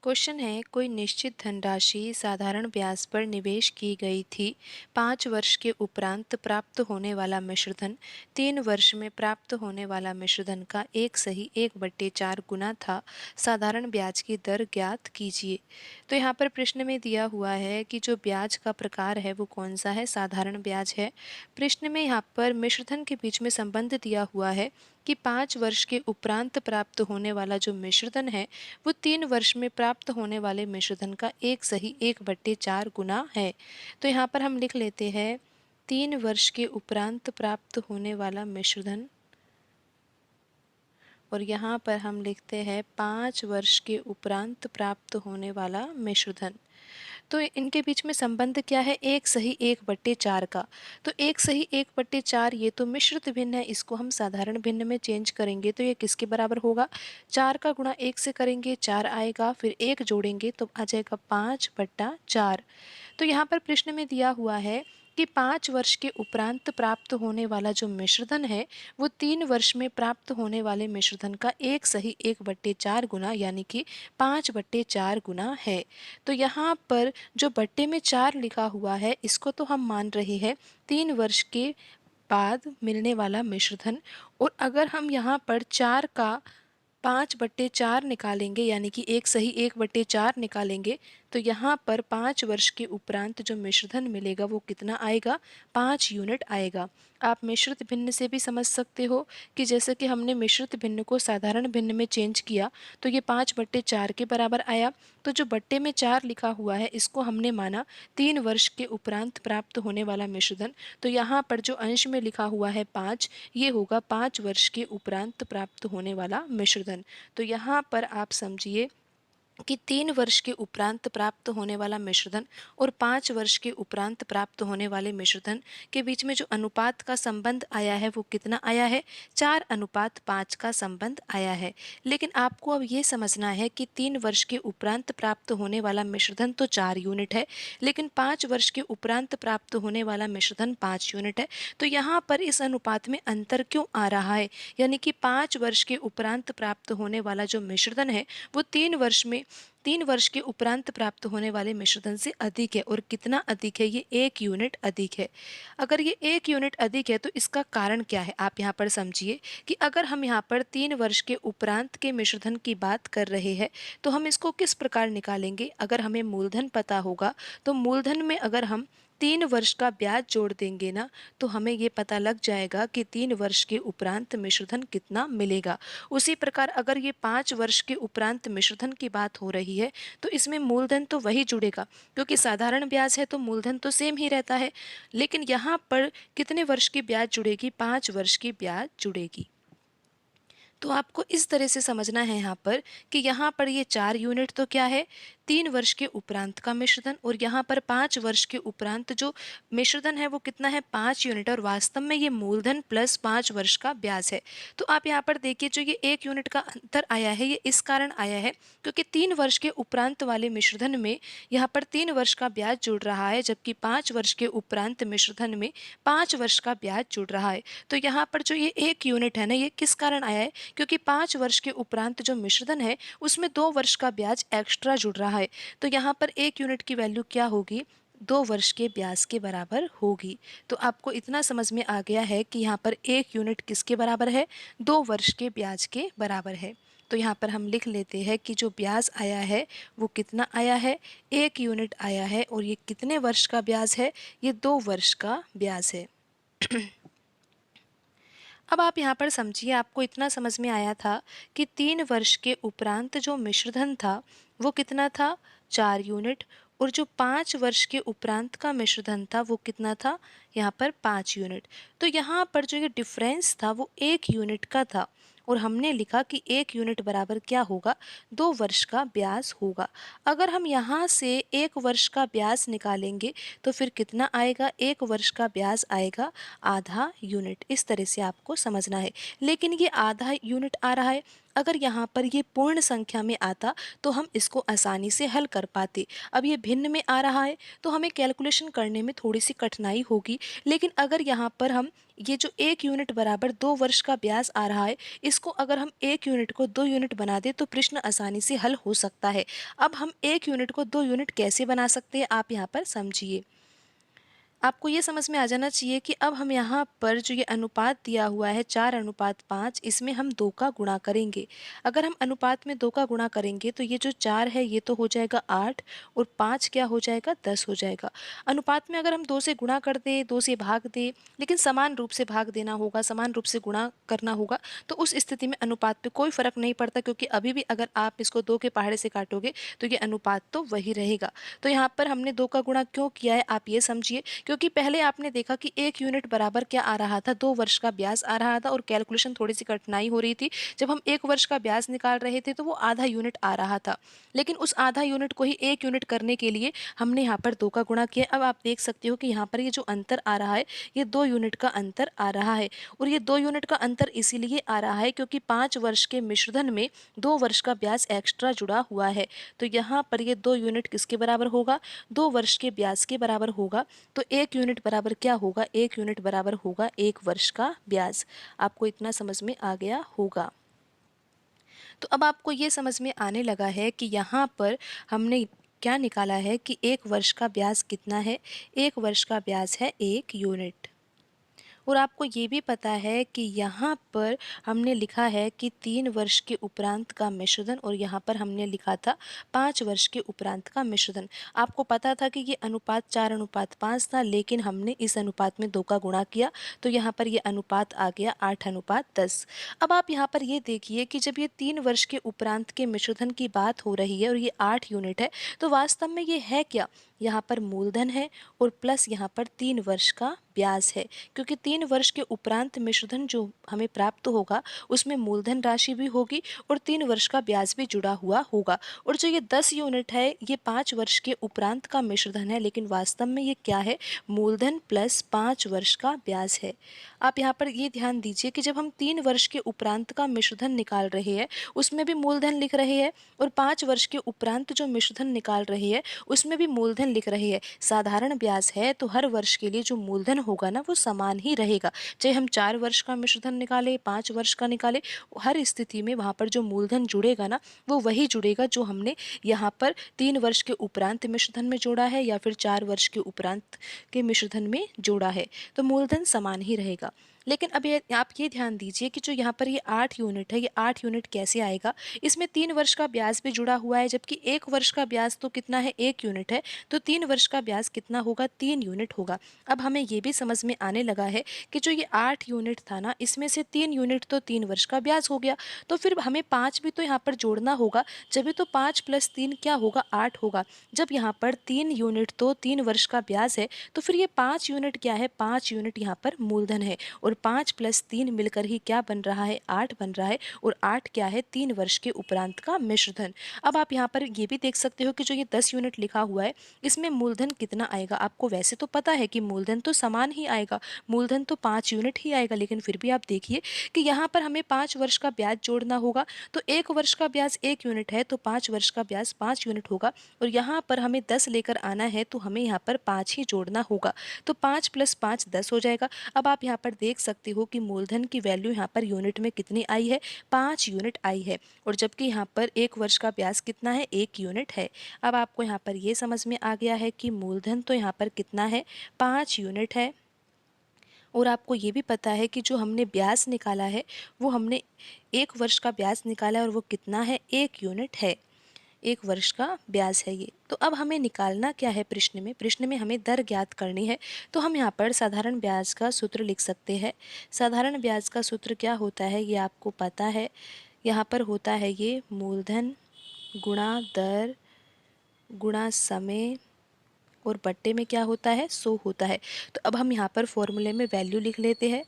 Question है, कोई निश्चित धनराशि साधारण ब्याज पर निवेश की गई थी। 5 वर्ष के उपरांत प्राप्त होने वाला मिश्रधन 3 वर्ष में प्राप्त होने वाला मिश्रधन का 1/4 गुना था। साधारण ब्याज की दर ज्ञात कीजिए। तो यहाँ पर प्रश्न में दिया हुआ है कि जो ब्याज का प्रकार है वो कौन सा है, साधारण ब्याज है। प्रश्न में यहाँ पर मिश्रधन के बीच में संबंध दिया हुआ है कि 5 वर्ष के उपरांत प्राप्त होने वाला जो मिश्रधन है वो 3 वर्ष में प्राप्त होने वाले मिश्रधन का 1/4 गुना है। तो यहाँ पर हम लिख लेते हैं 3 वर्ष के उपरांत प्राप्त होने वाला मिश्रधन, और यहाँ पर हम लिखते हैं 5 वर्ष के उपरांत प्राप्त होने वाला मिश्रधन। तो इनके बीच में संबंध क्या है, 1/4 का। तो 1/4 ये तो मिश्रित भिन्न है, इसको हम साधारण भिन्न में चेंज करेंगे तो ये किसके बराबर होगा, 4 का गुणा 1 से करेंगे 4 आएगा, फिर 1 जोड़ेंगे तो आ जाएगा 5/4। तो यहाँ पर प्रश्न में दिया हुआ है कि 5 वर्ष के उपरांत प्राप्त होने वाला जो मिश्रधन है वो 3 वर्ष में प्राप्त होने वाले मिश्रधन का 1/4 गुना यानी कि 5/4 गुना है। तो यहाँ पर जो बट्टे में 4 लिखा हुआ है इसको तो हम मान रहे हैं 3 वर्ष के बाद मिलने वाला मिश्रधन, और अगर हम यहाँ पर 4 का 5/4 निकालेंगे यानी कि 1/4 निकालेंगे तो यहाँ पर 5 वर्ष के उपरांत जो मिश्रधन मिलेगा वो कितना आएगा, 5 यूनिट आएगा। आप मिश्रित भिन्न से भी समझ सकते हो कि जैसे कि हमने मिश्रित भिन्न को साधारण भिन्न में चेंज किया तो ये 5/4 के बराबर आया। तो जो बट्टे में 4 लिखा हुआ है इसको हमने माना 3 वर्ष के उपरांत प्राप्त होने वाला मिश्रधन। तो यहाँ पर जो अंश में लिखा हुआ है 5, ये होगा 5 वर्ष के उपरांत प्राप्त होने वाला मिश्रधन। तो यहाँ पर आप समझिए कि 3 वर्ष के उपरांत प्राप्त होने वाला मिश्रधन और 5 वर्ष के उपरांत प्राप्त होने वाले मिश्रधन के बीच में जो अनुपात का संबंध आया है वो कितना आया है, 4:5 का संबंध आया है। लेकिन आपको अब ये समझना है कि 3 वर्ष के उपरांत प्राप्त होने वाला मिश्रधन तो 4 यूनिट है, लेकिन 5 वर्ष के उपरांत प्राप्त होने वाला मिश्रधन 5 यूनिट है। तो यहाँ पर इस अनुपात में अंतर क्यों आ रहा है, यानी कि 5 वर्ष के उपरांत प्राप्त होने वाला जो मिश्रधन है वो 3 वर्ष के उपरांत प्राप्त होने वाले मिश्रधन से अधिक है। और कितना अधिक है, ये 1 यूनिट अधिक है। अगर ये 1 यूनिट अधिक है तो इसका कारण क्या है, आप यहाँ पर समझिए कि अगर हम यहाँ पर 3 वर्ष के उपरांत के मिश्रधन की बात कर रहे हैं तो हम इसको किस प्रकार निकालेंगे। अगर हमें मूलधन पता होगा तो मूलधन में अगर हम 3 वर्ष का ब्याज जोड़ देंगे ना तो हमें ये पता लग जाएगा कि 3 वर्ष के उपरांत मिश्रधन कितना मिलेगा। उसी प्रकार अगर ये 5 वर्ष के उपरांत मिश्रधन की बात हो रही है तो इसमें मूलधन तो वही जुड़ेगा, क्योंकि साधारण ब्याज है तो मूलधन तो सेम ही रहता है। लेकिन यहाँ पर कितने वर्ष की ब्याज जुड़ेगी, 5 वर्ष की ब्याज जुड़ेगी। तो आपको इस तरह से समझना है यहाँ पर कि यहाँ पर ये 4 यूनिट तो क्या है, 3 वर्ष के उपरांत का मिश्रधन, और यहाँ पर 5 वर्ष के उपरांत जो मिश्रधन है वो कितना है, 5 यूनिट, और वास्तव में ये मूलधन प्लस 5 वर्ष का ब्याज है। तो आप यहाँ पर देखिए जो ये 1 यूनिट का अंतर आया है ये इस कारण आया है क्योंकि 3 वर्ष के उपरांत वाले मिश्रधन में यहाँ पर 3 वर्ष का ब्याज जुड़ रहा है, जबकि 5 वर्ष के उपरांत मिश्रधन में 5 वर्ष का ब्याज जुड़ रहा है। तो यहाँ पर जो ये 1 यूनिट है ना ये किस कारण आया है, क्योंकि 5 वर्ष के उपरांत जो मिश्रधन है उसमें 2 वर्ष का ब्याज एक्स्ट्रा जुड़ रहा है। तो यहाँ पर 1 यूनिट की वैल्यू क्या होगी, 2 वर्ष के ब्याज के बराबर होगी। तो आपको इतना समझ में आ गया है कि यहाँ पर 1 यूनिट किसके बराबर है, 2 वर्ष के ब्याज के बराबर है। तो यहाँ पर हम लिख लेते हैं कि जो ब्याज आया है वो कितना आया है, 1 यूनिट आया है, और ये कितने वर्ष का ब्याज है, ये 2 वर्ष का ब्याज है। अब आप यहाँ पर समझिए, आपको इतना समझ में आया था कि 3 वर्ष के उपरांत जो मिश्रधन था वो कितना था, 4 यूनिट, और जो 5 वर्ष के उपरांत का मिश्रधन था वो कितना था, यहाँ पर 5 यूनिट। तो यहाँ पर जो ये डिफरेंस था वो 1 यूनिट का था, और हमने लिखा कि 1 यूनिट बराबर क्या होगा, 2 वर्ष का ब्याज होगा। अगर हम यहाँ से 1 वर्ष का ब्याज निकालेंगे तो फिर कितना आएगा, 1 वर्ष का ब्याज आएगा आधा यूनिट। इस तरह से आपको समझना है। लेकिन ये आधा यूनिट आ रहा है, अगर यहाँ पर ये पूर्ण संख्या में आता तो हम इसको आसानी से हल कर पाते। अब ये भिन्न में आ रहा है तो हमें कैलकुलेशन करने में थोड़ी सी कठिनाई होगी, लेकिन अगर यहाँ पर हम ये जो 1 यूनिट बराबर 2 वर्ष का ब्याज आ रहा है, इसको अगर हम 1 यूनिट को 2 यूनिट बना दें तो प्रश्न आसानी से हल हो सकता है। अब हम 1 यूनिट को 2 यूनिट कैसे बना सकते हैं, आप यहाँ पर समझिए। आपको ये समझ में आ जाना चाहिए कि अब हम यहाँ पर जो ये अनुपात दिया हुआ है 4:5, इसमें हम 2 का गुणा करेंगे। अगर हम अनुपात में 2 का गुणा करेंगे तो ये जो 4 है ये तो हो जाएगा 8 और 5 क्या हो जाएगा 10 हो जाएगा। अनुपात में अगर हम 2 से गुणा कर दें, 2 से भाग दें, लेकिन समान रूप से भाग देना होगा, समान रूप से गुणा करना होगा, तो उस स्थिति में अनुपात पे कोई फ़र्क नहीं पड़ता, क्योंकि अभी भी अगर आप इसको 2 के पहाड़े से काटोगे तो ये अनुपात तो वही रहेगा। तो यहाँ पर हमने 2 का गुणा क्यों किया है आप ये समझिए, क्योंकि पहले आपने देखा कि 1 यूनिट बराबर क्या आ रहा था, 2 वर्ष का ब्याज आ रहा था और कैलकुलेशन थोड़ी सी कठिनाई हो रही थी। जब हम 1 वर्ष का ब्याज निकाल रहे थे तो वो आधा यूनिट आ रहा था, लेकिन उस आधा यूनिट को ही 1 यूनिट करने के लिए हमने यहाँ पर 2 का गुणा किया। अब आप देख सकते हो कि यहाँ पर ये जो अंतर आ रहा है ये 2 यूनिट का अंतर आ रहा है, और ये 2 यूनिट का अंतर इसीलिए आ रहा है क्योंकि 5 वर्ष के मिश्रधन में 2 वर्ष का ब्याज एक्स्ट्रा जुड़ा हुआ है। तो यहाँ पर ये 2 यूनिट किसके बराबर होगा, 2 वर्ष के ब्याज के बराबर होगा। तो 1 यूनिट बराबर क्या होगा, 1 यूनिट बराबर होगा 1 वर्ष का ब्याज। आपको इतना समझ में आ गया होगा। तो अब आपको ये समझ में आने लगा है कि यहाँ पर हमने क्या निकाला है कि 1 वर्ष का ब्याज कितना है। 1 वर्ष का ब्याज है 1 यूनिट। और आपको ये भी पता है कि यहाँ पर हमने लिखा है कि 3 वर्ष के उपरांत का मिश्रधन, और यहाँ पर हमने लिखा था 5 वर्ष के उपरांत का मिश्रधन। आपको पता था कि ये अनुपात 4:5 था, लेकिन हमने इस अनुपात में 2 का गुणा किया तो यहाँ पर ये अनुपात आ गया 8:10। अब आप यहाँ पर ये देखिए कि जब ये 3 वर्ष के उपरांत के मिश्रधन की बात हो रही है और ये 8 यूनिट है, तो वास्तव में ये है क्या, यहाँ पर मूलधन है और प्लस यहाँ पर 3 वर्ष का ब्याज है, क्योंकि 3 वर्ष के उपरांत मिश्रधन जो हमें प्राप्त होगा उसमें मूलधन राशि भी होगी और 3 वर्ष का ब्याज भी जुड़ा हुआ होगा। और जो ये 10 यूनिट है ये 5 वर्ष के उपरांत का मिश्रधन है, लेकिन वास्तव में ये क्या है, मूलधन प्लस 5 वर्ष का ब्याज है। आप यहाँ पर ये ध्यान दीजिए कि जब हम 3 वर्ष के उपरांत का मिश्रधन निकाल रहे हैं उसमें भी मूलधन लिख रहे हैं, और 5 वर्ष के उपरांत जो मिश्रधन निकाल रहे हैं उसमें भी मूलधन लिख रहे हैं। साधारण ब्याज है तो हर वर्ष के लिए जो मूलधन होगा ना वो समान ही रहेगा, चाहे हम 4 वर्ष का मिश्रधन निकाले, 5 वर्ष का निकाले, हर स्थिति में वहाँ पर जो मूलधन जुड़ेगा ना वो वही जुड़ेगा जो हमने यहाँ पर 3 वर्ष के उपरांत मिश्रधन में जोड़ा है या फिर 4 वर्ष के उपरांत के मिश्रधन में जोड़ा है, तो मूलधन समान ही रहेगा। लेकिन अब ये आप ये ध्यान दीजिए कि जो यहाँ पर ये 8 यूनिट है, ये 8 यूनिट कैसे आएगा, इसमें 3 वर्ष का ब्याज भी जुड़ा हुआ है, जबकि 1 वर्ष का ब्याज तो कितना है, 1 यूनिट है, तो 3 वर्ष का ब्याज कितना होगा, 3 यूनिट होगा। अब हमें ये भी समझ में आने लगा है कि जो ये 8 यूनिट था ना, इसमें से 3 यूनिट तो 3 वर्ष का ब्याज हो गया, तो फिर हमें 5 भी तो यहाँ पर जोड़ना होगा, जब तो 5 + 3 क्या होगा, 8 होगा। जब यहाँ पर 3 यूनिट तो 3 वर्ष का ब्याज है, तो फिर ये 5 यूनिट क्या है, 5 यूनिट यहाँ पर मूलधन है, और 5 + 3 मिलकर ही क्या बन रहा है, 8 बन रहा है, और 8 क्या है, 3 वर्ष के उपरांत का मिश्रधन। अब आप यहाँ पर ये भी देख सकते हो कि जो ये 10 यूनिट लिखा हुआ है इसमें मूलधन कितना आएगा। आपको वैसे तो पता है कि मूलधन तो समान ही आएगा, मूलधन तो 5 यूनिट ही आएगा, लेकिन फिर भी आप देखिए कि यहाँ पर हमें 5 वर्ष का ब्याज जोड़ना होगा, तो 1 वर्ष का ब्याज 1 यूनिट है तो 5 वर्ष का ब्याज 5 यूनिट होगा, और यहाँ पर हमें 10 लेकर आना है तो हमें यहाँ पर 5 ही जोड़ना होगा, तो 5 + 5 10 हो जाएगा। अब आप यहाँ पर देख सकते हो कि मूलधन की वैल्यू यहाँ पर यूनिट में कितनी आई है, 5 यूनिट आई है, और जबकि यहाँ पर 1 वर्ष का ब्याज कितना है, 1 यूनिट है। अब आपको यहाँ पर ये समझ में आ गया है कि मूलधन तो यहाँ पर कितना है, 5 यूनिट है, और आपको ये भी पता है कि जो हमने ब्याज निकाला है वो हमने 1 वर्ष का ब्याज निकाला है और वो कितना है, 1 यूनिट है, 1 वर्ष का ब्याज है ये। तो अब हमें निकालना क्या है, प्रश्न में हमें दर ज्ञात करनी है, तो हम यहाँ पर साधारण ब्याज का सूत्र लिख सकते हैं। साधारण ब्याज का सूत्र क्या होता है ये आपको पता है, यहाँ पर होता है ये मूलधन गुणा दर गुणा समय और बट्टे में क्या होता है 100 होता है। तो अब हम यहाँ पर फॉर्मूले में वैल्यू लिख लेते हैं।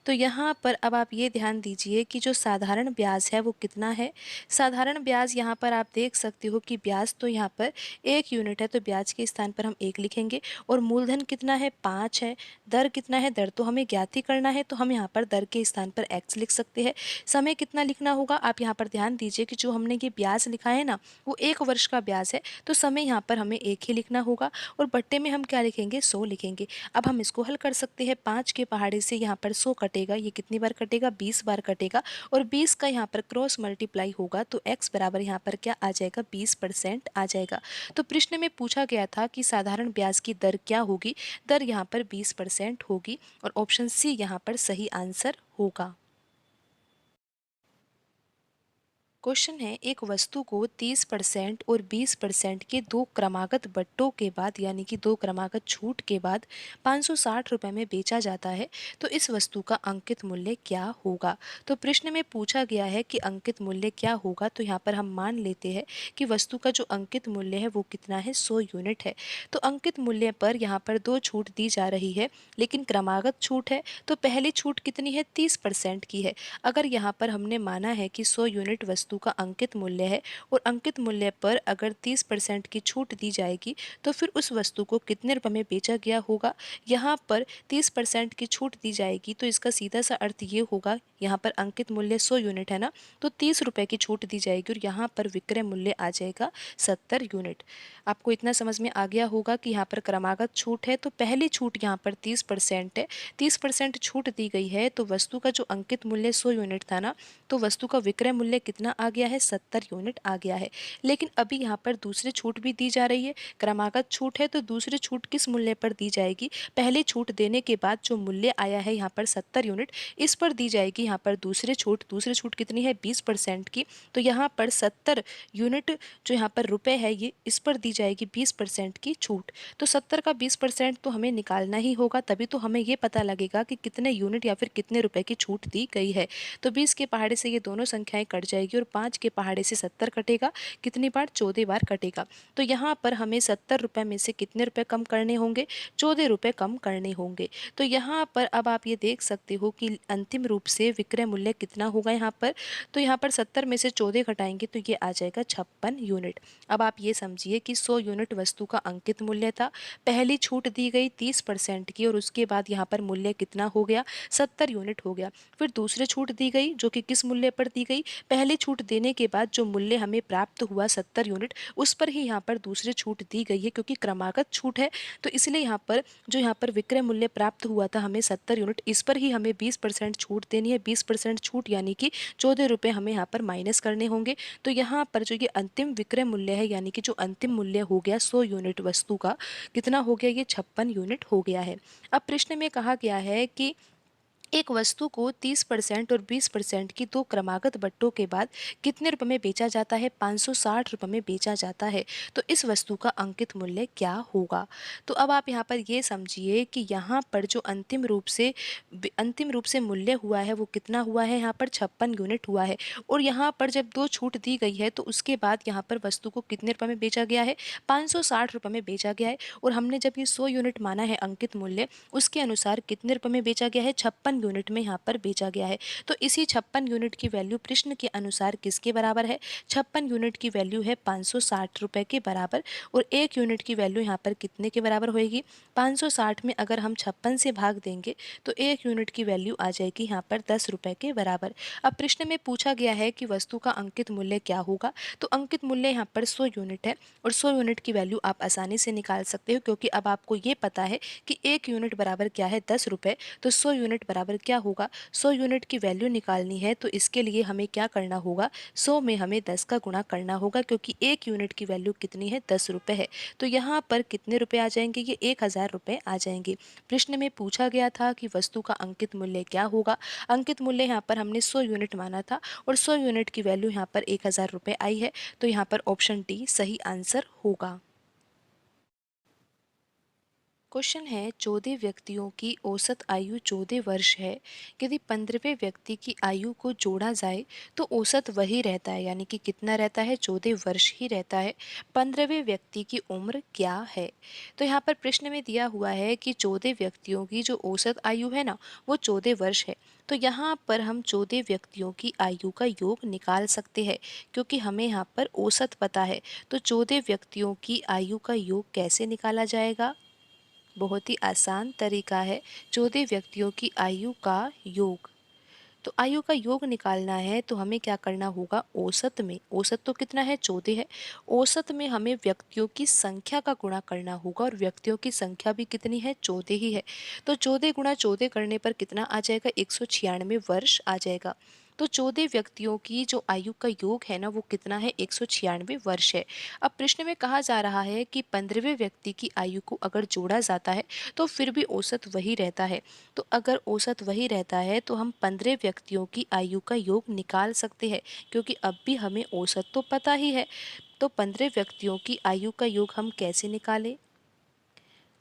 तो यहाँ पर अब आप ये ध्यान दीजिए कि जो साधारण ब्याज है वो कितना है। साधारण ब्याज यहाँ पर आप देख सकते हो कि ब्याज तो यहाँ पर 1 यूनिट है, तो ब्याज के स्थान पर हम 1 लिखेंगे। और मूलधन कितना है 5 है। दर कितना है, दर तो हमें ज्ञात ही करना है, तो हम यहाँ पर दर के स्थान पर x लिख सकते हैं। समय कितना लिखना होगा, आप यहाँ पर ध्यान दीजिए कि जो हमने ये ब्याज लिखा है ना वो 1 वर्ष का ब्याज है, तो समय यहाँ पर हमें 1 ही लिखना होगा। और बट्टे में हम क्या लिखेंगे 100 लिखेंगे। अब हम इसको हल कर सकते हैं। 5 के पहाड़े से यहाँ पर 100 कटेगा, ये कितनी बार कटेगा 20 बार कटेगा। और 20 का यहाँ पर क्रॉस मल्टीप्लाई होगा तो x बराबर यहाँ पर क्या आ जाएगा 20% आ जाएगा। तो प्रश्न में पूछा गया था कि साधारण ब्याज की दर क्या होगी, दर यहाँ पर 20% होगी और ऑप्शन सी यहाँ पर सही आंसर होगा। क्वेश्चन है, एक वस्तु को 30% और 20% के दो क्रमागत बट्टों के बाद यानी कि दो क्रमागत छूट के बाद 560 रुपये में बेचा जाता है, तो इस वस्तु का अंकित मूल्य क्या होगा। तो प्रश्न में पूछा गया है कि अंकित मूल्य क्या होगा, तो यहाँ पर हम मान लेते हैं कि वस्तु का जो अंकित मूल्य है वो कितना है 100 यूनिट है। तो अंकित मूल्य पर यहाँ पर दो छूट दी जा रही है, लेकिन क्रमागत छूट है, तो पहली छूट कितनी है 30% की है। अगर यहाँ पर हमने माना है कि 100 यूनिट वस्तु का अंकित मूल्य है और अंकित मूल्य पर अगर 30% की छूट दी जाएगी, तो फिर उस वस्तु को कितने रुपए में बेचा गया होगा। यहाँ पर 30% की छूट दी जाएगी, तो इसका सीधा सा अर्थ ये होगा, यहाँ पर अंकित मूल्य 100 यूनिट है ना, तो 30 रुपये की छूट दी जाएगी और यहाँ पर विक्रय मूल्य आ जाएगा 70 यूनिट। आपको इतना समझ में आ गया होगा कि यहाँ पर क्रमागत छूट है, तो पहली छूट यहाँ पर 30% है। 30% छूट दी गई है, तो वस्तु का जो अंकित मूल्य 100 यूनिट था ना, तो वस्तु का विक्रय मूल्य कितना आ गया है 70 यूनिट आ गया है। लेकिन अभी यहाँ पर दूसरी छूट भी दी जा रही है। क्रमागत छूट है तो दूसरी छूट किस मूल्य पर दी जाएगी, पहली छूट देने के बाद जो मूल्य आया है यहाँ पर 70 यूनिट, इस पर दी जाएगी यहाँ पर दूसरी छूट कितनी है 20% की। तो यहाँ पर 70 यूनिट जो यहाँ पर रुपए है ये, इस पर दी जाएगी 20% की छूट। तो 70 का 20% तो हमें निकालना ही होगा, तभी तो हमें ये पता लगेगा कि कितने यूनिट या फिर कितने रुपए की छूट दी गई है। तो 20 के पहाड़े से ये दोनों संख्याएं कट जाएगी और 5 के पहाड़े से 70 कटेगा, कितनी बार 14 बार कटेगा। तो यहाँ पर हमें 70 रुपये में से कितने रुपए कम करने होंगे, 14 रुपये कम करने होंगे। तो यहाँ पर अब आप ये देख सकते हो कि अंतिम रूप से विक्रय मूल्य कितना होगा यहाँ पर। तो यहाँ पर 70 में से 14 घटाएंगे तो ये आ जाएगा 56 यूनिट। अब आप ये समझिए कि 100 यूनिट वस्तु का अंकित मूल्य था, पहली छूट दी गई 30% की और उसके बाद यहाँ पर मूल्य कितना हो गया 70 यूनिट हो गया। फिर दूसरी छूट दी गई जो कि किस मूल्य पर दी गई, पहली छूट देने के बाद जो मूल्य हमें प्राप्त हुआ 70 यूनिट, उस पर ही यहाँ पर दूसरी छूट दी गई है, क्योंकि क्रमागत छूट है। तो इसलिए यहाँ पर जो यहाँ पर विक्रय मूल्य प्राप्त हुआ था हमें 70 यूनिट, इस पर ही हमें 20% छूट देनी है। 20% छूट यानी कि 14 रुपये हमें यहाँ पर माइनस करने होंगे। तो यहाँ पर जो ये अंतिम विक्रय मूल्य है यानी कि जो अंतिम मूल्य हो गया 100 यूनिट वस्तु का, कितना हो गया ये 56 यूनिट हो गया है। अब प्रश्न में कहा गया है कि एक वस्तु को 30% और 20% की दो क्रमागत बट्टों के बाद कितने रुपए में बेचा जाता है, 560 रुपये में बेचा जाता है, तो इस वस्तु का अंकित मूल्य क्या होगा। तो अब आप यहाँ पर ये समझिए कि यहाँ पर जो अंतिम रूप से मूल्य हुआ है वो कितना हुआ है, यहाँ पर 56 यूनिट हुआ है। और यहाँ पर जब दो छूट दी गई है तो उसके बाद यहाँ पर वस्तु को कितने रुपये में बेचा गया है, 560 रुपये में बेचा गया है। और हमने जब ये 100 यूनिट माना है अंकित मूल्य, उसके अनुसार कितने रुपये में बेचा गया है 56 यूनिट में यहाँ पर बेचा गया है। तो इसी 56 यूनिट की वैल्यू प्रश्न के अनुसार किसके बराबर है, 56 यूनिट की वैल्यू है 560 रुपये के बराबर। और 1 यूनिट की वैल्यू यहाँ पर कितने के बराबर होएगी, 560 में अगर हम 56 से भाग देंगे तो 1 यूनिट की वैल्यू आ जाएगी यहाँ पर 10 रुपये के बराबर। अब प्रश्न में पूछा गया है कि वस्तु का अंकित मूल्य क्या होगा। तो अंकित मूल्य यहाँ पर 100 यूनिट है और 100 यूनिट की वैल्यू आप आसानी से निकाल सकते हो, क्योंकि अब आपको ये पता है कि 1 यूनिट बराबर क्या है 10 रुपये। तो 100 यूनिट बराबर क्या होगा, 100 यूनिट की वैल्यू निकालनी है तो इसके लिए हमें क्या करना होगा, 100 में हमें 10 का गुणा करना होगा, क्योंकि 1 यूनिट की वैल्यू कितनी है 10 रुपये है। तो यहाँ पर कितने रुपए आ जाएंगे, ये 1000 रुपये आ जाएंगे। प्रश्न में पूछा गया था कि वस्तु का अंकित मूल्य क्या होगा। अंकित मूल्य यहाँ पर हमने 100 यूनिट माना था और 100 यूनिट की वैल्यू यहाँ पर 1000 रुपये आई है। तो यहाँ पर ऑप्शन डी सही आंसर होगा। क्वेश्चन है 14 व्यक्तियों की औसत आयु 14 वर्ष है। यदि 15वें व्यक्ति की आयु को जोड़ा जाए तो औसत वही रहता है, यानी कि कितना रहता है, 14 वर्ष ही रहता है। 15वें व्यक्ति की उम्र क्या है? तो यहाँ पर प्रश्न में दिया हुआ है कि 14 व्यक्तियों की जो औसत आयु है ना, वो 14 वर्ष है। तो यहाँ पर हम 14 व्यक्तियों की आयु का योग निकाल सकते हैं, क्योंकि हमें यहाँ पर औसत पता है। तो 14 व्यक्तियों की आयु का योग कैसे निकाला जाएगा? बहुत ही आसान तरीका है। 14 व्यक्तियों की आयु का योग। तो आयु का योग निकालना है तो हमें क्या करना होगा, औसत में, औसत तो कितना है, 14 है, औसत में हमें व्यक्तियों की संख्या का गुणा करना होगा, और व्यक्तियों की संख्या भी कितनी है, 14 ही है। तो 14 गुणा 14 करने पर कितना आ जाएगा, 196 वर्ष आ जाएगा। तो 14 व्यक्तियों की जो आयु का योग है ना, वो कितना है, 196 वर्ष है। अब प्रश्न में कहा जा रहा है कि 15वें व्यक्ति की आयु को अगर जोड़ा जाता है तो फिर भी औसत वही रहता है। तो अगर औसत वही रहता है तो हम 15 व्यक्तियों की आयु का योग निकाल सकते हैं, क्योंकि अब भी हमें औसत तो पता ही है। तो 15 व्यक्तियों की आयु का योग हम कैसे निकालें?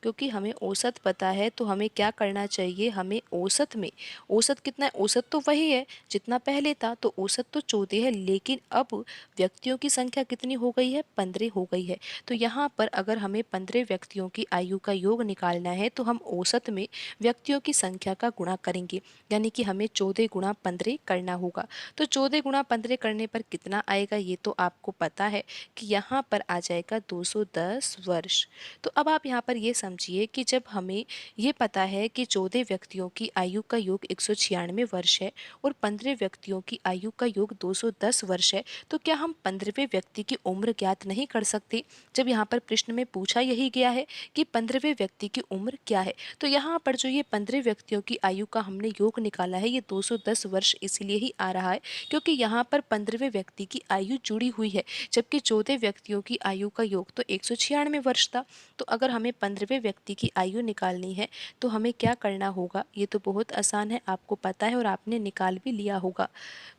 क्योंकि हमें औसत पता है तो हमें क्या करना चाहिए, हमें औसत में, औसत कितना है, औसत तो वही है जितना पहले था, तो औसत तो 14 है, लेकिन अब व्यक्तियों की संख्या कितनी हो गई है, 15 हो गई है। तो यहाँ पर अगर हमें 15 व्यक्तियों की आयु का योग निकालना है तो हम औसत में व्यक्तियों की संख्या का गुणा करेंगे, यानी कि हमें 14 गुणा 15 करना होगा। तो 14 गुणा 15 करने पर कितना आएगा, ये तो आपको पता है कि यहाँ पर आ जाएगा 210 वर्ष। तो अब आप यहाँ पर ये समझिए कि जब हमें ये पता है कि 14 व्यक्तियों की आयु का योग 196 वर्ष है और 15 व्यक्तियों की आयु का योग 210 वर्ष है, तो क्या हम 15वें व्यक्ति की उम्र ज्ञात नहीं कर सकते? जब यहाँ पर प्रश्न में पूछा यही गया है कि 15वें व्यक्ति की उम्र क्या है, तो यहाँ पर जो ये 15 व्यक्तियों की आयु का हमने योग निकाला है, ये 210 वर्ष इसलिए ही आ रहा है क्योंकि यहाँ पर 15वें व्यक्ति की आयु जुड़ी हुई है, जबकि 14 व्यक्तियों की आयु का योग तो 196 वर्ष था। तो अगर हमें 15वें व्यक्ति की आयु निकालनी है तो हमें क्या करना होगा, ये तो बहुत आसान है, आपको पता है और आपने निकाल भी लिया होगा।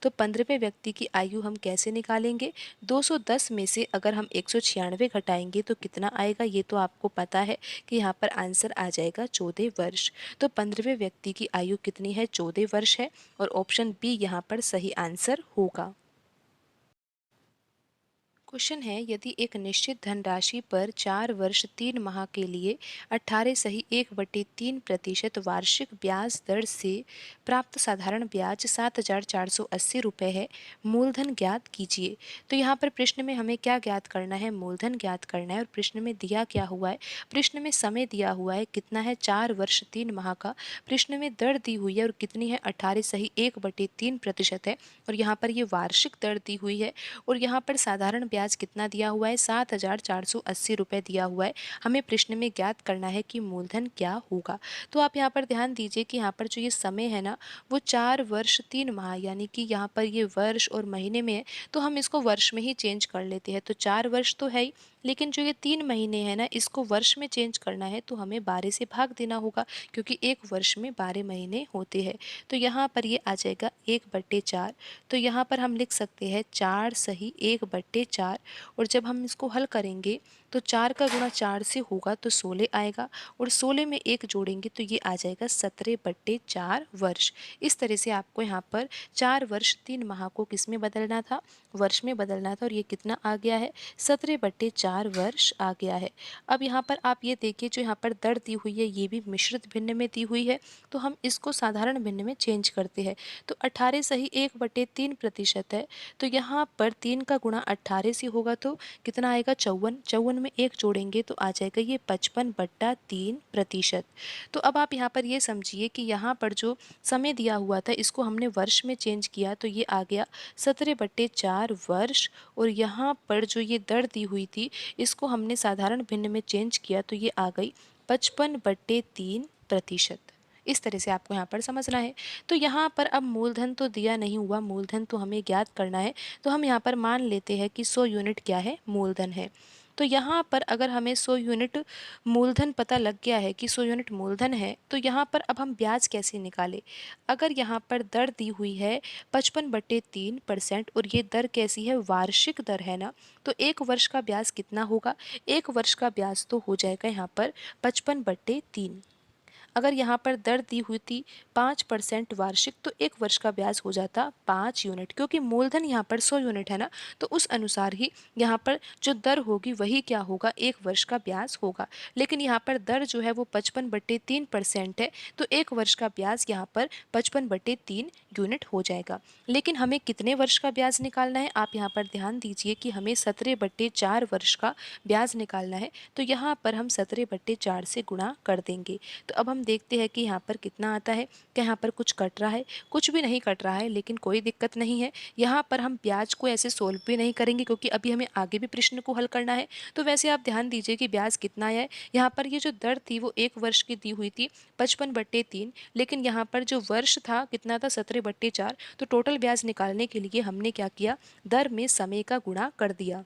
तो 15वें व्यक्ति की आयु हम कैसे निकालेंगे, 210 में से अगर हम 196 घटाएंगे तो कितना आएगा, ये तो आपको पता है कि यहाँ पर आंसर आ जाएगा 14 वर्ष। तो 15वें व्यक्ति की आयु कितनी है, 14 वर्ष है, और ऑप्शन बी यहाँ पर सही आंसर होगा। क्वेश्चन है यदि एक निश्चित धनराशि पर 4 वर्ष 3 माह के लिए 18 सही 1/3% वार्षिक ब्याज दर से प्राप्त साधारण ब्याज 7,480 रुपये है, मूलधन ज्ञात कीजिए। तो यहाँ पर प्रश्न में हमें क्या ज्ञात करना है, मूलधन ज्ञात करना है, और प्रश्न में दिया क्या हुआ है, प्रश्न में समय दिया हुआ है कितना है, 4 वर्ष 3 माह का, प्रश्न में दर दी हुई है और कितनी है, 18 सही 1/3% है, और यहाँ पर ये वार्षिक दर दी हुई है, और यहाँ पर साधारण ब्याज कितना दिया हुआ है, 7,480 रुपये दिया हुआ है। हमें प्रश्न में ज्ञात करना है कि मूलधन क्या होगा। तो आप यहाँ पर ध्यान दीजिए कि यहाँ पर जो ये समय है ना, वो 4 वर्ष 3 माह, यानी कि यहाँ पर ये वर्ष और महीने में है, तो हम इसको वर्ष में ही चेंज कर लेते हैं। तो 4 वर्ष तो है ही, लेकिन जो ये 3 महीने है ना, इसको वर्ष में चेंज करना है तो हमें 12 से भाग देना होगा, क्योंकि एक वर्ष में 12 महीने होते हैं। तो यहाँ पर ये आ जाएगा 1/4। तो यहाँ पर हम लिख सकते हैं 4 सही 1/4, और जब हम इसको हल करेंगे तो 4 का गुणा 4 से होगा तो 16 आएगा, और 16 में 1 जोड़ेंगे तो ये आ जाएगा 17/4 वर्ष। इस तरह से आपको यहाँ पर 4 वर्ष 3 माह को किस में बदलना था, वर्ष में बदलना था, और ये कितना आ गया है, 17/4 वर्ष आ गया है। अब यहाँ पर आप ये देखिए, जो यहाँ पर दर दी हुई है ये भी मिश्रित भिन्न में दी हुई है, तो हम इसको साधारण भिन्न में चेंज करते हैं। तो 18 सही 1/3% है, तो यहाँ पर 3 का गुणा 18 से होगा तो कितना आएगा, 54, 54 में 1 जोड़ेंगे तो आ जाएगा ये 55/3%। तो अब आप यहाँ पर ये समझिए कि यहाँ पर जो समय दिया हुआ था इसको हमने वर्ष में चेंज किया तो ये आ गया 17/4 वर्ष, और यहाँ पर जो ये दर दी हुई थी इसको हमने साधारण भिन्न में चेंज किया तो ये आ गई 55/3%। इस तरह से आपको यहाँ पर समझना है। तो यहाँ पर अब मूलधन तो दिया नहीं हुआ, मूलधन तो हमें ज्ञात करना है, तो हम यहाँ पर मान लेते हैं कि 100 यूनिट क्या है, मूलधन है। तो यहाँ पर अगर हमें 100 यूनिट मूलधन पता लग गया है कि 100 यूनिट मूलधन है, तो यहाँ पर अब हम ब्याज कैसे निकालें? अगर यहाँ पर दर दी हुई है 55/3% और ये दर कैसी है, वार्षिक दर है ना, तो 1 वर्ष का ब्याज कितना होगा? 1 वर्ष का ब्याज तो हो जाएगा यहाँ पर 55/3। अगर यहाँ पर दर दी हुई थी 5% वार्षिक, तो 1 वर्ष का ब्याज हो जाता 5 यूनिट, क्योंकि मूलधन यहाँ पर 100 यूनिट है ना, तो उस अनुसार ही यहाँ पर जो दर होगी वही क्या होगा, 1 वर्ष का ब्याज होगा। लेकिन यहाँ पर दर जो है वो 55/3% है, तो 1 वर्ष का ब्याज यहाँ पर 55/3 यूनिट हो जाएगा। लेकिन हमें कितने वर्ष का ब्याज निकालना है, आप यहाँ पर ध्यान दीजिए कि हमें 17/4 वर्ष का ब्याज निकालना है। तो यहाँ पर हम 17/4 से गुणा कर देंगे। तो अब हम देखते हैं कि यहाँ पर कितना आता है। क्या यहाँ पर कुछ कट रहा है? कुछ भी नहीं कट रहा है, लेकिन कोई दिक्कत नहीं है। यहाँ पर हम ब्याज को ऐसे सोल्व भी नहीं करेंगे, क्योंकि अभी हमें आगे भी प्रश्न को हल करना है। तो वैसे आप ध्यान दीजिए कि ब्याज कितना आया है। यहाँ पर ये जो दर थी वो 1 वर्ष की दी हुई थी 55/3, लेकिन यहाँ पर जो वर्ष था कितना था, 17/4। तो टोटल ब्याज निकालने के लिए हमने क्या किया, दर में समय का गुणा कर दिया।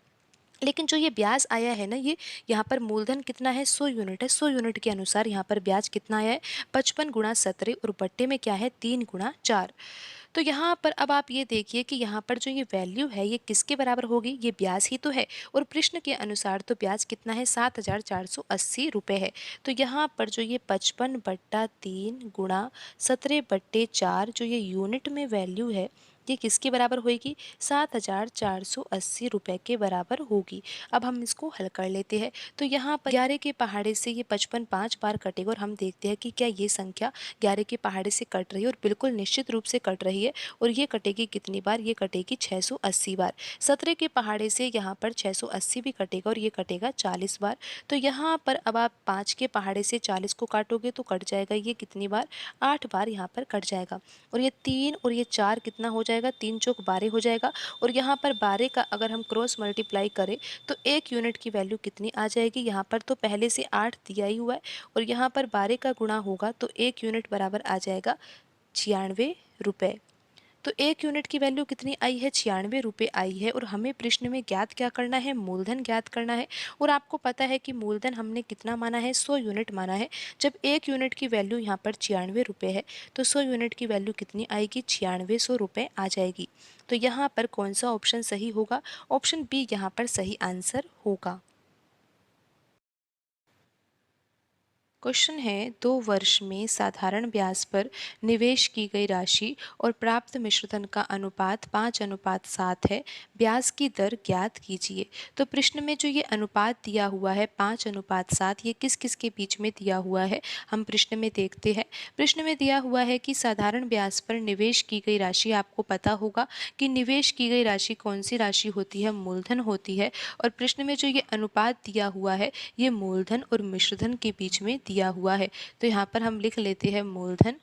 लेकिन जो ये ब्याज आया है ना, ये यहाँ पर मूलधन कितना है, 100 यूनिट है। 100 यूनिट के अनुसार यहाँ पर ब्याज कितना आया है, 55 × 17 और बट्टे में क्या है, 3 × 4। तो यहाँ पर अब आप ये देखिए कि यहाँ पर जो ये वैल्यू है ये किसके बराबर होगी, ये ब्याज ही तो है, और प्रश्न के अनुसार तो ब्याज कितना है, 7,480 रुपये है। तो यहाँ पर जो ये 55/3 × 17/4 जो ये यूनिट में वैल्यू है, ये किसके बराबर होगी, 7,480 रुपये के बराबर होगी। अब हम इसको हल कर लेते हैं। तो यहाँ पर 11 के पहाड़े से ये 55 5 बार कटेगा, और हम देखते हैं कि क्या ये संख्या 11 के पहाड़े से कट रही है, और बिल्कुल निश्चित रूप से कट रही है। और ये कटेगी कितनी बार, ये कटेगी 680 बार। 17 के पहाड़े से यहाँ पर 680 भी कटेगा, और ये कटेगा 40 बार। तो यहाँ पर अब आप 5 के पहाड़े से 40 को काटोगे तो कट जाएगा ये कितनी बार, 8 बार यहाँ पर कट जाएगा। और ये 3 और ये 4 कितना हो जाएगा, 3 चौक 12 हो जाएगा। और यहाँ पर 12 का अगर हम क्रॉस मल्टीप्लाई करें तो 1 यूनिट की वैल्यू कितनी आ जाएगी, यहाँ पर तो पहले से 8 दिया ही हुआ है, और यहाँ पर 12 का गुणा होगा तो 1 यूनिट बराबर आ जाएगा 96 रुपये। तो 1 यूनिट की वैल्यू कितनी आई है, 96 रुपये आई है। और हमें प्रश्न में ज्ञात क्या करना है, मूलधन ज्ञात करना है। और आपको पता है कि मूलधन हमने कितना माना है, 100 यूनिट माना है। जब 1 यूनिट की वैल्यू यहाँ पर 96 रुपये है, तो 100 यूनिट की वैल्यू कितनी आएगी, 9600 रुपये आ जाएगी। तो यहाँ पर कौन सा ऑप्शन सही होगा, ऑप्शन बी यहाँ पर सही आंसर होगा। क्वेश्चन है, 2 वर्ष में साधारण ब्याज पर निवेश की गई राशि और प्राप्त मिश्रधन का अनुपात 5:7 है, ब्याज की दर ज्ञात कीजिए। तो प्रश्न में जो ये अनुपात दिया हुआ है 5:7, ये किस किस के बीच में दिया हुआ है, हम प्रश्न में देखते हैं। प्रश्न में दिया हुआ है कि साधारण ब्याज पर निवेश की गई राशि, आपको पता होगा कि निवेश की गई राशि कौन सी राशि होती है, मूलधन होती है। और प्रश्न में जो ये अनुपात दिया हुआ है ये मूलधन और मिश्रधन के बीच में दिया हुआ है। तो यहाँ पर हम लिख लेते हैं मूलधन,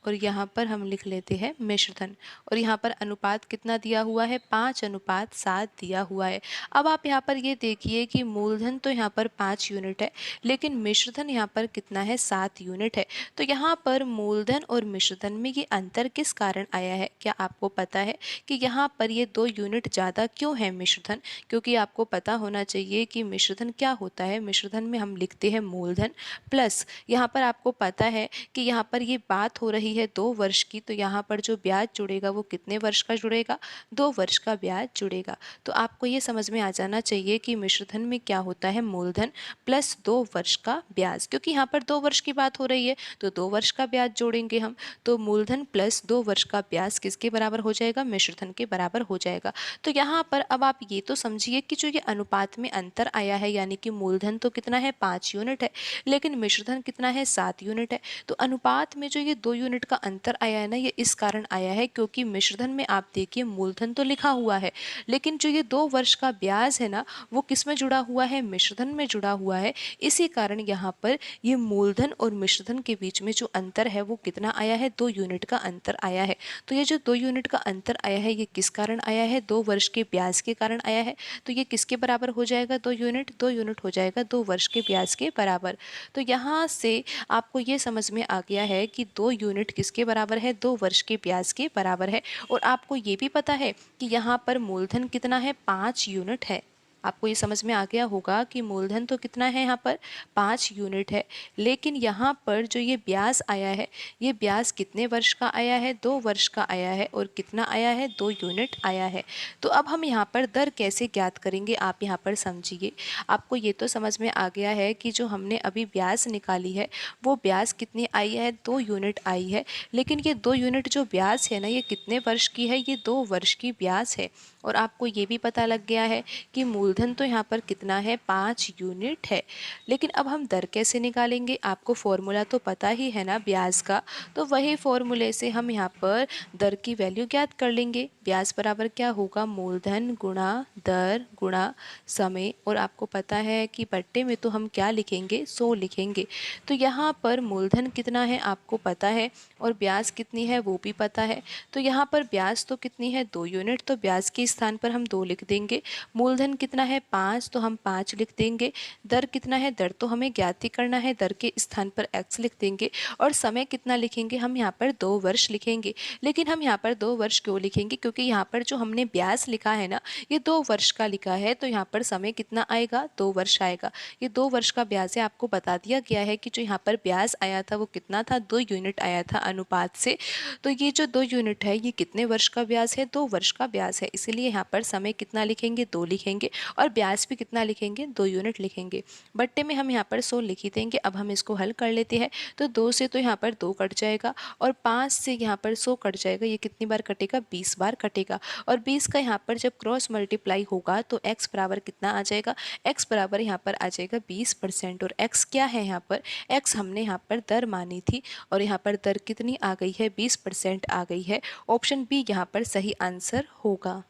और यहाँ पर हम लिख लेते हैं मिश्रधन। और यहाँ पर अनुपात कितना दिया हुआ है, 5:7 दिया हुआ है। अब आप यहाँ पर ये देखिए कि मूलधन तो यहाँ पर 5 यूनिट है, लेकिन मिश्रधन यहाँ पर कितना है, 7 यूनिट है। तो यहाँ पर मूलधन और मिश्रधन में ये अंतर किस कारण आया है, क्या आपको पता है कि यहाँ पर ये 2 यूनिट ज़्यादा क्यों है मिश्रधन? क्योंकि आपको पता होना चाहिए कि मिश्रधन क्या होता है। मिश्रधन में हम लिखते हैं मूलधन प्लस, यहाँ पर आपको पता है कि यहाँ पर ये बात हो रही है 2 वर्ष की, तो यहाँ पर जो ब्याज जुड़ेगा वो कितने वर्ष का जुड़ेगा, 2 वर्ष का ब्याज जुड़ेगा। तो आपको ये समझ में आ जाना चाहिए कि मिश्रधन में क्या होता है, मूलधन प्लस 2 वर्ष का ब्याज। क्योंकि यहाँ पर 2 वर्ष की बात हो रही है तो 2 वर्ष का ब्याज जोड़ेंगे हम, तो मूलधन प्लस 2 वर्ष का ब्याज किसके बराबर हो जाएगा, मिश्रधन के बराबर हो जाएगा। तो यहाँ पर अब आप ये तो समझिए कि जो ये अनुपात में अंतर आया है, यानी कि मूलधन तो कितना है, 5 यूनिट है, लेकिन मिश्रधन कितना है, 7 यूनिट है। तो अनुपात में जो ये 2 यूनिट का अंतर आया है ना, ये इस कारण आया है क्योंकि मिश्रधन में आप देखिए मूलधन तो लिखा हुआ है, लेकिन जो ये 2 वर्ष का ब्याज है ना, वो किस में जुड़ा हुआ है, मिश्रधन में जुड़ा हुआ है। इसी कारण यहाँ पर ये मूलधन और मिश्रधन के बीच में जो अंतर है वो कितना आया है, 2 यूनिट का अंतर आया है। तो ये जो 2 यूनिट का अंतर आया है, ये किस कारण आया है, 2 वर्ष के ब्याज के कारण आया है। तो ये किसके बराबर हो जाएगा, 2 यूनिट, 2 यूनिट हो जाएगा 2 वर्ष के ब्याज के बराबर। तो यहाँ से आपको ये समझ में आ गया है कि 2 यूनिट किसके बराबर है, 2 वर्ष के ब्याज के बराबर है। और आपको ये भी पता है कि यहाँ पर मूलधन कितना है, 5 यूनिट है। आपको ये समझ में आ गया होगा कि मूलधन तो कितना है, यहाँ पर 5 यूनिट है। लेकिन यहाँ पर जो ये ब्याज आया है, ये ब्याज कितने वर्ष का आया है, 2 वर्ष का आया है। और कितना आया है, 2 यूनिट आया है। तो अब हम यहाँ पर दर कैसे ज्ञात करेंगे, आप यहाँ पर समझिए। आपको ये तो समझ में आ गया है कि जो हमने अभी ब्याज निकाली है वो ब्याज कितनी आई है, 2 यूनिट आई है। लेकिन ये 2 यूनिट जो ब्याज है ना, ये कितने वर्ष की है, ये 2 वर्ष की ब्याज है। और आपको ये भी पता लग गया है कि मूलधन तो यहाँ पर कितना है, 5 यूनिट है। लेकिन अब हम दर कैसे निकालेंगे, आपको फॉर्मूला तो पता ही है ना ब्याज का। तो वही फॉर्मूले से हम यहाँ पर दर की वैल्यू ज्ञात कर लेंगे। ब्याज बराबर क्या होगा, मूलधन गुणा दर गुणा समय। और आपको पता है कि बट्टे में तो हम क्या लिखेंगे, 100 लिखेंगे। तो यहाँ पर मूलधन कितना है आपको पता है, और ब्याज कितनी है वो भी पता है। तो यहाँ पर ब्याज तो कितनी है, 2 यूनिट, तो ब्याज के स्थान पर हम 2 लिख देंगे। मूलधन कितना है, 5, तो हम 5 लिख देंगे। दर कितना है, दर तो हमें ज्ञात ही करना है, दर के स्थान पर x लिख देंगे। और समय कितना लिखेंगे, हम यहाँ पर 2 वर्ष लिखेंगे। लेकिन हम यहाँ पर 2 वर्ष क्यों लिखेंगे, क्योंकि यहाँ पर जो हमने ब्याज लिखा है ना, ये 2 वर्ष का लिखा है। तो यहाँ पर समय कितना आएगा, 2 वर्ष आएगा। ये 2 वर्ष का ब्याज है, आपको बता दिया गया है कि जो यहाँ पर ब्याज आया था वो कितना था, 2 यूनिट आया था अनुपात से। तो ये जो 2 यूनिट है ये कितने वर्ष का ब्याज है, 2 वर्ष का ब्याज है। इसलिए यहाँ पर समय कितना लिखेंगे, 2 लिखेंगे। और ब्याज भी कितना लिखेंगे, 2 यूनिट लिखेंगे। बट्टे में हम यहाँ पर 100 लिख ही देंगे। अब हम इसको हल कर लेते हैं। तो 2 से तो यहाँ पर 2 कट जाएगा, और 5 से यहाँ पर 100 कट जाएगा। ये कितनी बार कटेगा, 20 बार कटेगा। और 20 का यहाँ पर जब क्रॉस मल्टीप्लाई होगा तो x बराबर कितना आ जाएगा, x बराबर यहाँ पर आ जाएगा 20%। और x क्या है, यहाँ पर x हमने यहाँ पर दर मानी थी, और यहाँ पर दर कितनी आ गई है, 20% आ गई है। ऑप्शन बी यहाँ पर सही आंसर होगा।